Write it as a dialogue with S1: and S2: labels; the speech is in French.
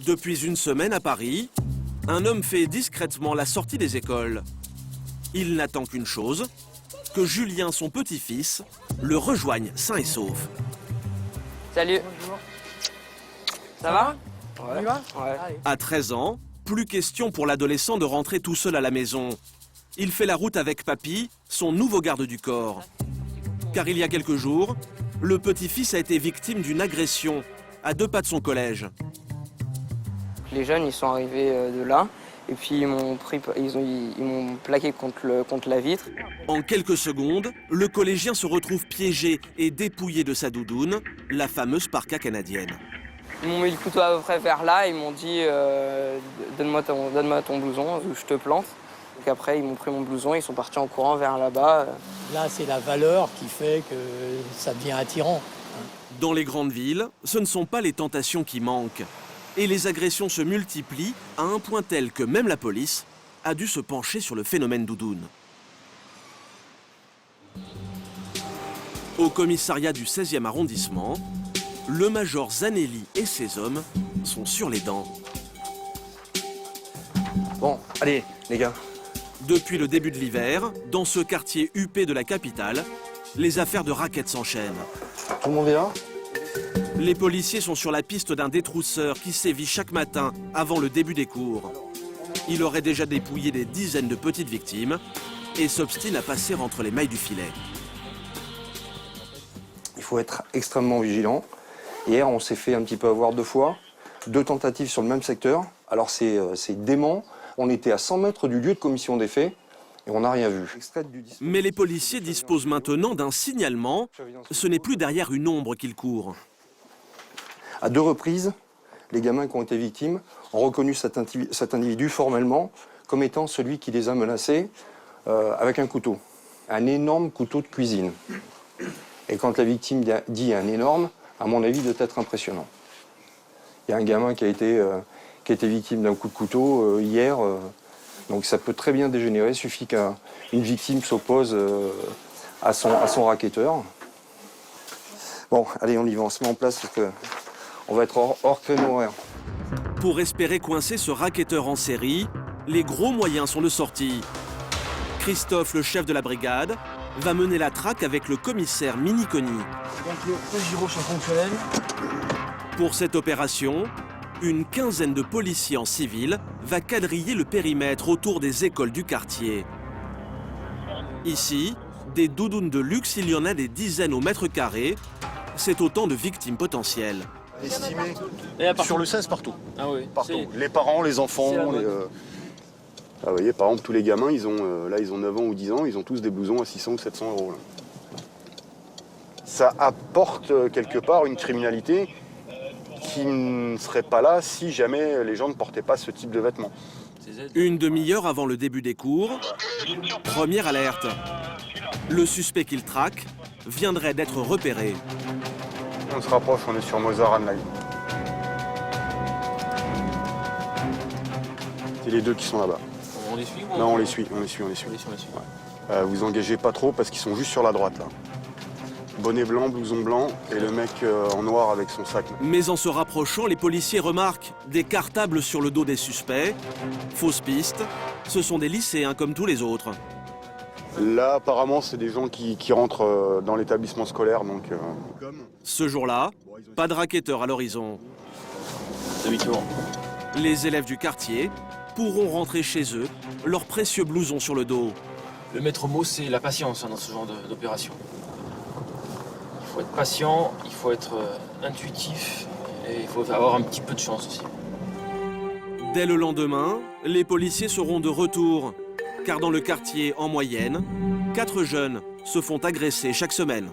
S1: Depuis une semaine à Paris, un homme fait discrètement la sortie des écoles. Il n'attend qu'une chose, que Julien, son petit-fils, le rejoigne sain et sauf.
S2: Salut.
S3: Bonjour.
S2: Ça va?
S3: On y va?
S2: Ouais.
S3: Allez.
S1: À 13 ans, plus question pour l'adolescent de rentrer tout seul à la maison. Il fait la route avec papy, son nouveau garde du corps. Car il y a quelques jours, le petit-fils a été victime d'une agression à 2 pas de son collège.
S2: Les jeunes, ils sont arrivés de là. Et puis ils m'ont plaqué contre la vitre.
S1: En quelques secondes, le collégien se retrouve piégé et dépouillé de sa doudoune, la fameuse parka canadienne.
S2: Ils m'ont mis le couteau à peu près vers là. Ils m'ont dit donne-moi ton blouson ou je te plante. Donc après, ils m'ont pris mon blouson. Ils sont partis en courant vers là-bas.
S3: Là, c'est la valeur qui fait que ça devient attirant.
S1: Dans les grandes villes, ce ne sont pas les tentations qui manquent. Et les agressions se multiplient à un point tel que même la police a dû se pencher sur le phénomène doudoune. Au commissariat du 16e arrondissement, le major Zanelli et ses hommes sont sur les dents.
S4: Bon, allez, les gars.
S1: Depuis le début de l'hiver, dans ce quartier huppé de la capitale, les affaires de raquettes s'enchaînent.
S4: Tout le monde est là?
S1: Les policiers sont sur la piste d'un détrousseur qui sévit chaque matin avant le début des cours. Il aurait déjà dépouillé des dizaines de petites victimes et s'obstine à passer entre les mailles du filet.
S4: Il faut être extrêmement vigilant. Hier, on s'est fait un petit peu avoir 2 fois, 2 tentatives sur le même secteur. Alors c'est dément. On était à 100 mètres du lieu de commission des faits et on n'a rien vu.
S1: Mais les policiers disposent maintenant d'un signalement. Ce n'est plus derrière une ombre qu'ils courent.
S4: À 2 reprises, les gamins qui ont été victimes ont reconnu cet individu formellement comme étant celui qui les a menacés avec un couteau. Un énorme couteau de cuisine. Et quand la victime dit un énorme, à mon avis, doit être impressionnant. Il y a un gamin qui a été victime d'un coup de couteau hier. Donc ça peut très bien dégénérer. Il suffit qu'une victime s'oppose à son racketteur. Bon, allez, on y va, on se met en place parce que on va être hors créneau horaire.
S1: Pour espérer coincer ce racketteur en série, les gros moyens sont de sortie. Christophe, le chef de la brigade, va mener la traque avec le commissaire Miniconi.
S3: Donc les gyros sont fonctionnels.
S1: Pour cette opération, une quinzaine de policiers en civil va quadriller le périmètre autour des écoles du quartier. Ici, des doudounes de luxe, il y en a des dizaines au mètre carré. C'est autant de victimes potentielles.
S5: Estimé
S6: Et
S5: sur le 16 partout.
S6: Ah oui.
S5: Partout. Les parents, les enfants.
S6: c'est la mode.
S5: Ah, vous voyez, par exemple, tous les gamins, ils ont 9 ans ou 10 ans, ils ont tous des blousons à 600 ou 700 euros. Là. Ça apporte quelque part une criminalité qui ne serait pas là si jamais les gens ne portaient pas ce type de vêtements.
S1: Une demi-heure avant le début des cours, première alerte. Le suspect qu'il traque viendrait d'être repéré.
S5: On se rapproche, on est sur Mozart Anlai. C'est les 2 qui sont là-bas.
S6: On les suit ou
S5: Non, on les suit. Vous engagez pas trop parce qu'ils sont juste sur la droite là. Bonnet blanc, blouson blanc et le mec en noir avec son sac.
S1: Mais en se rapprochant, les policiers remarquent des cartables sur le dos des suspects. Fausse piste, ce sont des lycéens comme tous les autres.
S5: Là, apparemment, c'est des gens qui rentrent dans l'établissement scolaire. Donc,
S1: Ce jour-là, pas de racketteur à l'horizon.
S6: Demi-tour.
S1: Les élèves du quartier pourront rentrer chez eux, leurs précieux blousons sur le dos.
S6: Le maître mot, c'est la patience dans ce genre d'opération. Il faut être patient, il faut être intuitif et il faut avoir un petit peu de chance aussi.
S1: Dès le lendemain, les policiers seront de retour. Car dans le quartier, en moyenne, 4 jeunes se font agresser chaque semaine.